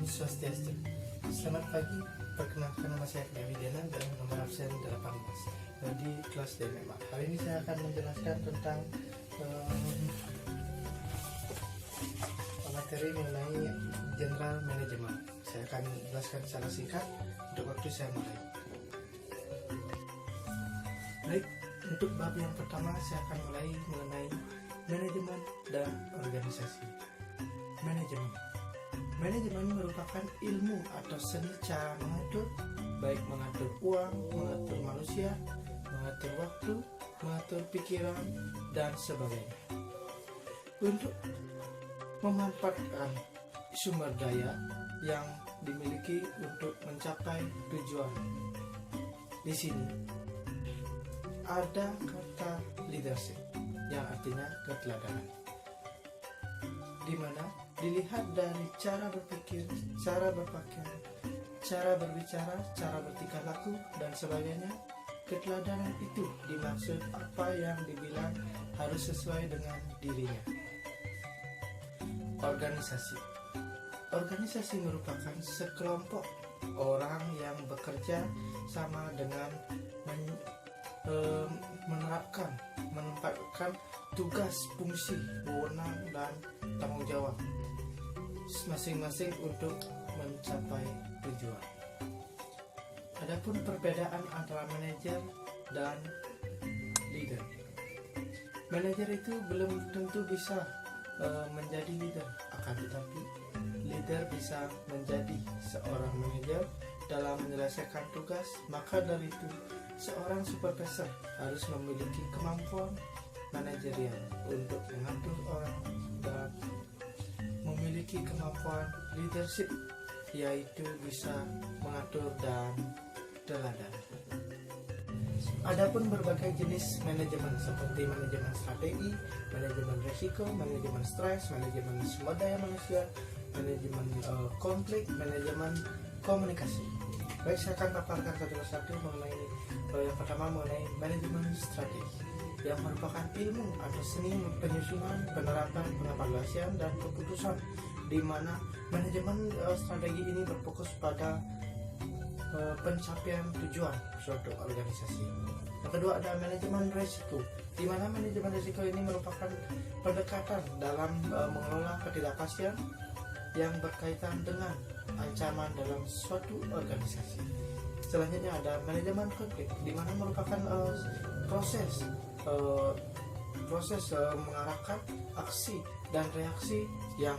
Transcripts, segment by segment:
Swastiastu. Selamat pagi, perkenalkan nama saya Dewi Dana dan nomor absen 18 di kelas DMMA. Hari ini saya akan menjelaskan tentang materi mengenai General Management. Saya akan jelaskan secara singkat untuk waktu saya mulai. Baik, untuk bab yang pertama saya akan mulai mengenai manajemen dan organisasi. Manajemen merupakan ilmu atau seni cara mengatur, baik mengatur uang, mengatur manusia, mengatur waktu, mengatur pikiran, dan sebagainya. Untuk memanfaatkan sumber daya yang dimiliki untuk mencapai tujuan. Di sini ada kata leadership yang artinya keteladanan, di mana dilihat dari cara berpikir, cara berpakaian, cara berbicara, cara bertingkah laku, dan sebagainya. Keteladanan itu dimaksud apa yang dibilang harus sesuai dengan dirinya. Organisasi merupakan sekelompok orang yang bekerja sama dengan menempatkan tugas, fungsi, wewenang, dan tanggung jawab masing-masing untuk mencapai tujuan. Adapun perbedaan antara manajer dan leader. Manajer itu belum tentu bisa menjadi leader, akan tetapi leader bisa menjadi seorang manajer dalam menyelesaikan tugas. Maka dari itu, seorang supervisor harus memiliki kemampuan manajerial untuk mengatur orang dan memiliki kemampuan leadership, yaitu bisa mengatur dan teladan. Adapun berbagai jenis manajemen seperti manajemen strategi, manajemen risiko, manajemen stres, manajemen sumber daya manusia, manajemen konflik, manajemen komunikasi. Baik, saya akan paparkan satu persatu mengenai yang pertama mengenai manajemen strategi, yang merupakan ilmu atau seni penyusunan, penerapan, pengevaluasian, dan keputusan, di mana manajemen strategi ini berfokus pada pencapaian tujuan suatu organisasi. Yang kedua ada manajemen risiko, di mana manajemen risiko ini merupakan pendekatan dalam mengelola ketidakpastian yang berkaitan dengan ancaman dalam suatu organisasi. Selanjutnya ada manajemen konflik, di mana merupakan proses mengarahkan aksi dan reaksi yang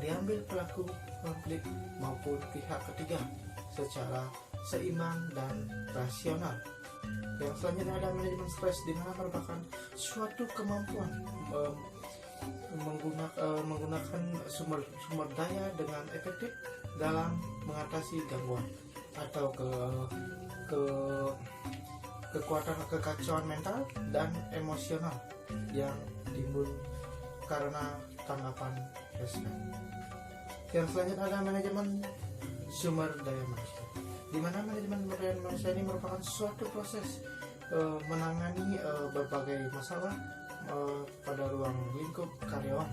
diambil pelaku konflik maupun pihak ketiga secara seimbang dan rasional. Yang selanjutnya ada manajemen stres, di mana merupakan suatu kemampuan menggunakan sumber daya dengan efektif dalam mengatasi gangguan atau kekacauan mental dan emosional yang timbul karena tanggapan respon. Yang selanjutnya ada manajemen sumber daya manusia, di mana manajemen sumber daya manusia ini merupakan suatu proses menangani berbagai masalah pada ruang lingkup karyawan,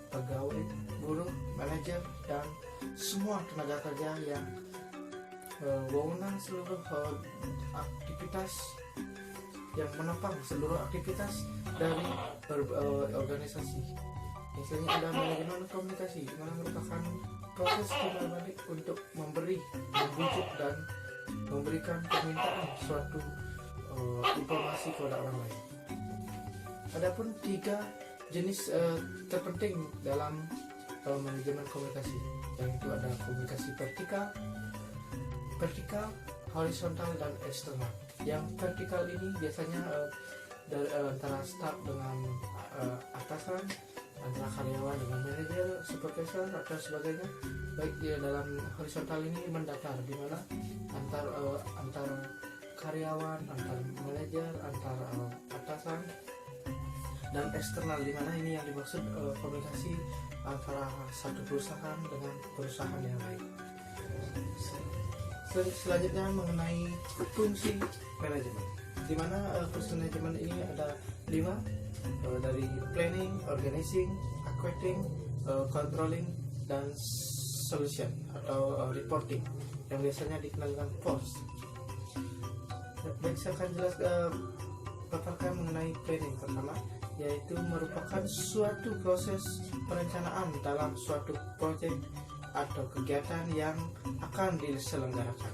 pegawai, buruh, manajer, dan semua tenaga kerja yang wewenang seluruh aktivitas yang menopang seluruh aktivitas dari organisasi. Misalnya ada manajemen komunikasi, di mana merupakan proses timbal balik untuk membujuk dan memberikan permintaan suatu informasi kepada orang lain. Adapun 3 jenis terpenting dalam manajemen komunikasi, yaitu ada komunikasi vertikal, horizontal, dan eksternal. Yang vertikal ini biasanya dari antara staf dengan atasan, antara karyawan dengan manajer, supervisor, atau sebagainya. Baik dalam horizontal ini mendatar, di mana antar karyawan, antar manajer, antar atasan, dan eksternal, di mana ini yang dimaksud komunikasi antara satu perusahaan dengan perusahaan yang lain. Selanjutnya mengenai fungsi manajemen, di mana fungsi manajemen ini ada 5, dari planning, organizing, accounting, controlling, dan solution atau reporting yang biasanya dikenal dengan POS. Baik, saya akan jelas paparkan mengenai planning pertama, yaitu merupakan suatu proses perencanaan dalam suatu proyek atau kegiatan yang akan diselenggarakan.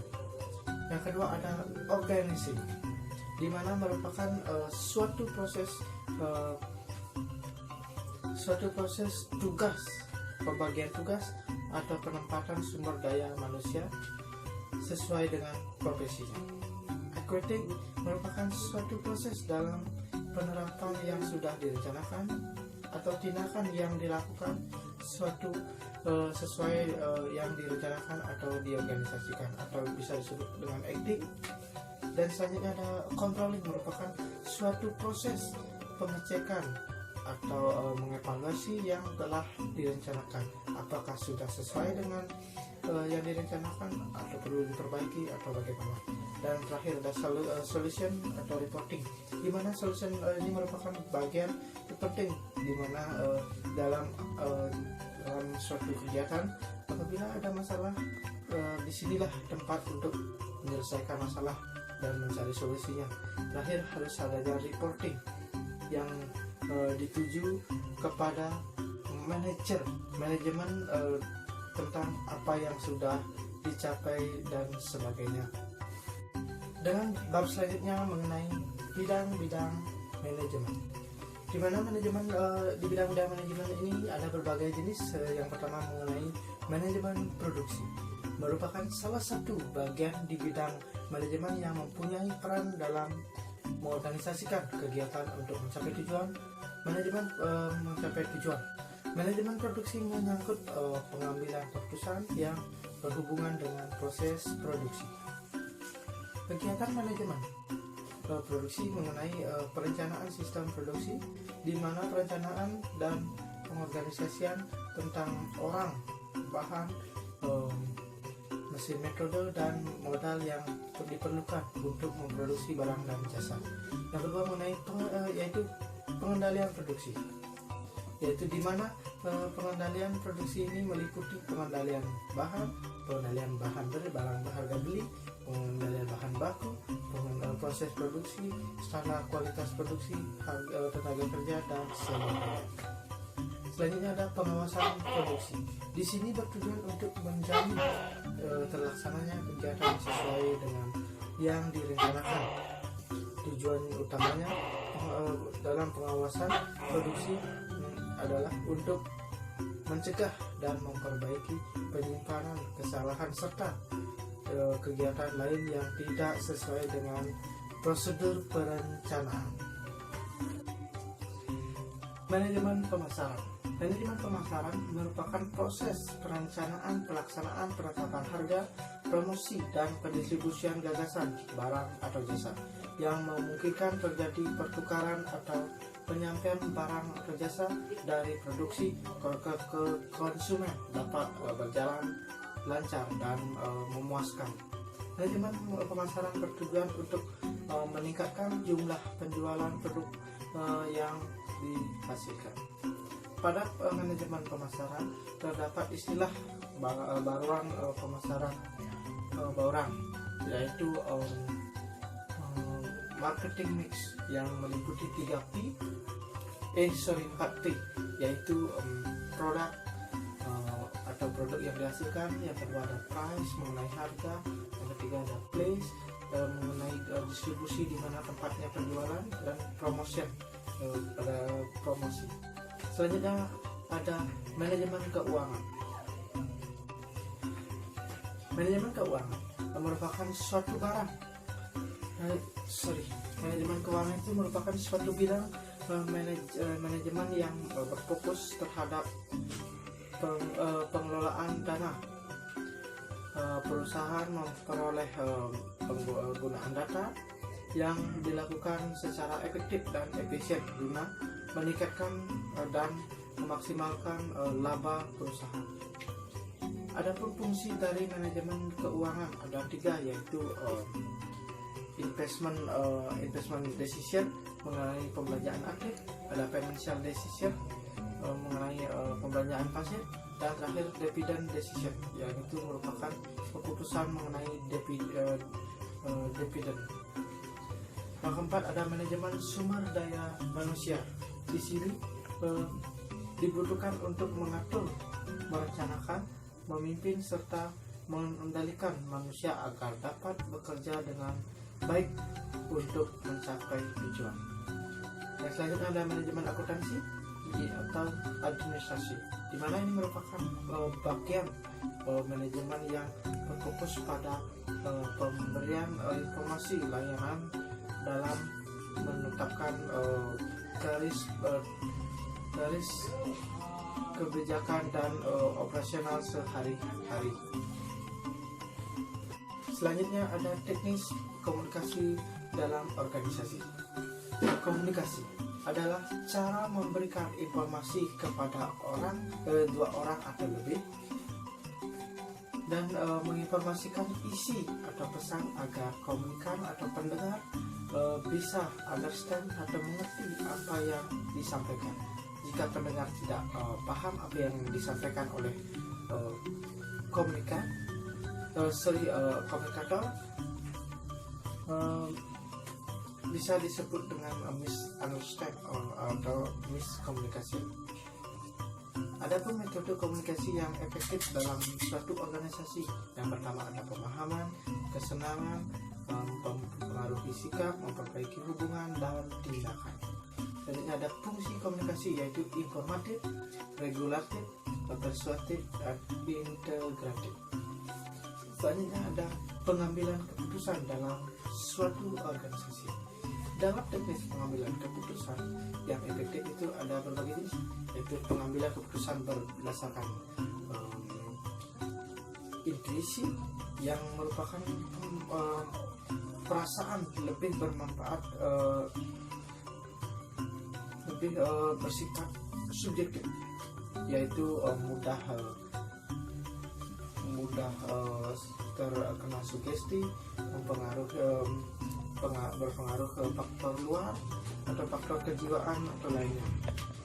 Yang kedua ada organizing, di mana merupakan suatu proses tugas, pembagian tugas atau penempatan sumber daya manusia sesuai dengan profesinya. Equating merupakan suatu proses dalam penerapan yang sudah direncanakan atau tindakan yang dilakukan suatu sesuai yang direncanakan atau diorganisasikan, atau bisa disebut dengan acting. Dan selanjutnya ada controlling, merupakan suatu proses pengecekan atau mengevaluasi yang telah direncanakan, apakah sudah sesuai dengan yang direncanakan atau perlu diperbaiki atau bagaimana. Dan terakhir ada solution atau reporting, di mana solution ini merupakan bagian penting di mana dalam suatu kegiatan apabila ada masalah, disinilah tempat untuk menyelesaikan masalah dan mencari solusinya. Terakhir harus adanya reporting yang dituju kepada manajemen tentang apa yang sudah dicapai dan sebagainya. Dengan bab selanjutnya mengenai bidang-bidang manajemen, di mana manajemen di bidang-bidang manajemen ini ada berbagai jenis. Yang pertama mengenai manajemen produksi, merupakan salah satu bagian di bidang manajemen yang mempunyai peran dalam mengorganisasikan kegiatan untuk mencapai tujuan. Manajemen produksi menyangkut pengambilan keputusan yang berhubungan dengan proses produksi. Kegiatan manajemen produksi mengenai perencanaan sistem produksi, di mana perencanaan dan pengorganisasian tentang orang, bahan, mesin, metode, dan modal yang diperlukan untuk memproduksi barang dan jasa. Yang kedua mengenai yaitu pengendalian produksi, yaitu di mana pengendalian produksi ini meliputi pengendalian bahan barang berharga beli, pengendalian bahan baku, proses produksi, standar kualitas produksi, tenaga kerja, dan sebagainya. Selanjutnya ada pengawasan produksi. Di sini bertujuan untuk menjamin terlaksananya kegiatan sesuai dengan yang direncanakan. Tujuan utamanya dalam pengawasan produksi adalah untuk mencegah dan memperbaiki penyimpanan, kesalahan, serta kegiatan lain yang tidak sesuai dengan prosedur perencanaan. Manajemen pemasaran merupakan proses perencanaan, pelaksanaan, penetapan harga, promosi, dan pendistribusian gagasan, barang atau jasa yang memungkinkan terjadi pertukaran atau penyampaian barang atau jasa dari produksi ke konsumen dapat berjalan lancar dan memuaskan. Manajemen pemasaran bertujuan untuk meningkatkan jumlah penjualan produk yang dihasilkan. Pada manajemen pemasaran terdapat istilah baruan pemasaran bauran, yaitu marketing mix yang meliputi 4P, yaitu produk atau produk yang dihasilkan. Yang kedua ada price, mengenai harga. Yang ketiga ada place, mengenai distribusi, di mana tempatnya penjualan, dan promotion, pada promosi. Selanjutnya ada manajemen keuangan. Manajemen keuangan merupakan suatu barang. Manajemen keuangan itu merupakan suatu bidang manajemen yang berfokus terhadap pengelolaan dana. Perusahaan memperoleh penggunaan data yang dilakukan secara efektif dan efisien guna meningkatkan dan memaksimalkan laba perusahaan. Adapun fungsi dari manajemen keuangan ada 3, yaitu investment decision mengenai pembelanjaan aktif, ada financial decision mengenai pembelanjaan pasif, Dan terakhir dividend decision, yaitu merupakan keputusan mengenai dividend. Yang keempat ada manajemen sumber daya manusia. Di sini dibutuhkan untuk mengatur, merencanakan, memimpin serta mengendalikan manusia agar dapat bekerja dengan baik untuk mencapai tujuan. Yang selanjutnya ada manajemen akuntansi atau administrasi, di mana ini merupakan bagian manajemen yang berfokus pada pemberian informasi layanan dalam menetapkan garis kebijakan dan operasional sehari-hari. Selanjutnya ada teknis komunikasi dalam organisasi. Komunikasi adalah cara memberikan informasi kepada dua orang atau lebih dan menginformasikan isi atau pesan agar komunikan atau pendengar bisa understand atau mengerti apa yang disampaikan. Jika pendengar tidak paham apa yang disampaikan oleh komunikator, bisa disebut dengan misunderstand atau miscommunication. Adapun metode komunikasi yang efektif dalam suatu organisasi, yang pertama ada pemahaman, kesenangan, mempengaruhi sikap, memperbaiki hubungan, dan tindakan. Selanjutnya ada fungsi komunikasi, yaitu informatif, regulatif, persuasif, dan integratif. Selanjutnya ada pengambilan keputusan dalam suatu organisasi. Dalam teknis pengambilan keputusan yang efektif itu ada berbagai jenis, yaitu pengambilan keputusan berdasarkan intuisi yang merupakan perasaan lebih bermanfaat, lebih bersifat subjektif, yaitu mudah terkena sugesti, berpengaruh ke faktor luar atau faktor kejiwaan atau lainnya.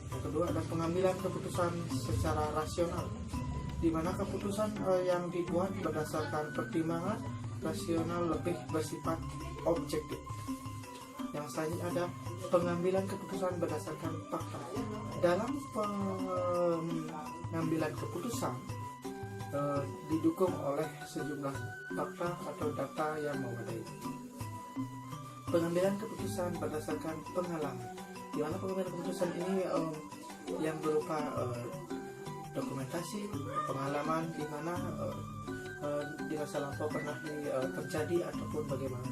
Yang kedua ada pengambilan keputusan secara rasional, di mana keputusan yang dibuat berdasarkan pertimbangan rasional lebih bersifat objektif. Yang selanjutnya ada pengambilan keputusan berdasarkan fakta. Dalam pengambilan keputusan didukung oleh sejumlah fakta atau data yang memadai. Pengambilan keputusan berdasarkan pengalaman, di mana pengambilan keputusan ini yang berupa dokumentasi pengalaman di mana di masa lampau pernah terjadi ataupun bagaimana.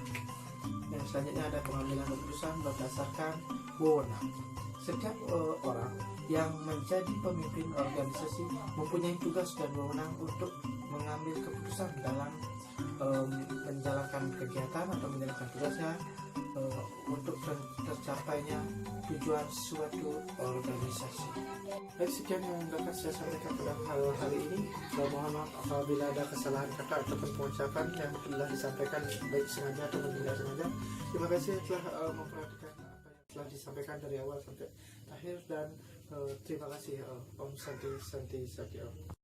Yang selanjutnya ada pengambilan keputusan berdasarkan wewenang. Setiap orang yang menjadi pemimpin organisasi mempunyai tugas dan wewenang untuk mengambil keputusan dalam menjalankan kegiatan atau menjalankan tugasnya untuk tercapainya tujuan suatu organisasi. Baik, sekian yang dapat saya sampaikan pada hari ini. Mohon maaf apabila ada kesalahan kata ataupun pengucapan yang telah disampaikan baik sengaja ataupun tidak sengaja. Terima kasih telah memperhatikan apa yang telah disampaikan dari awal sampai akhir, dan terima kasih. Om Santi Santi Sakti Om.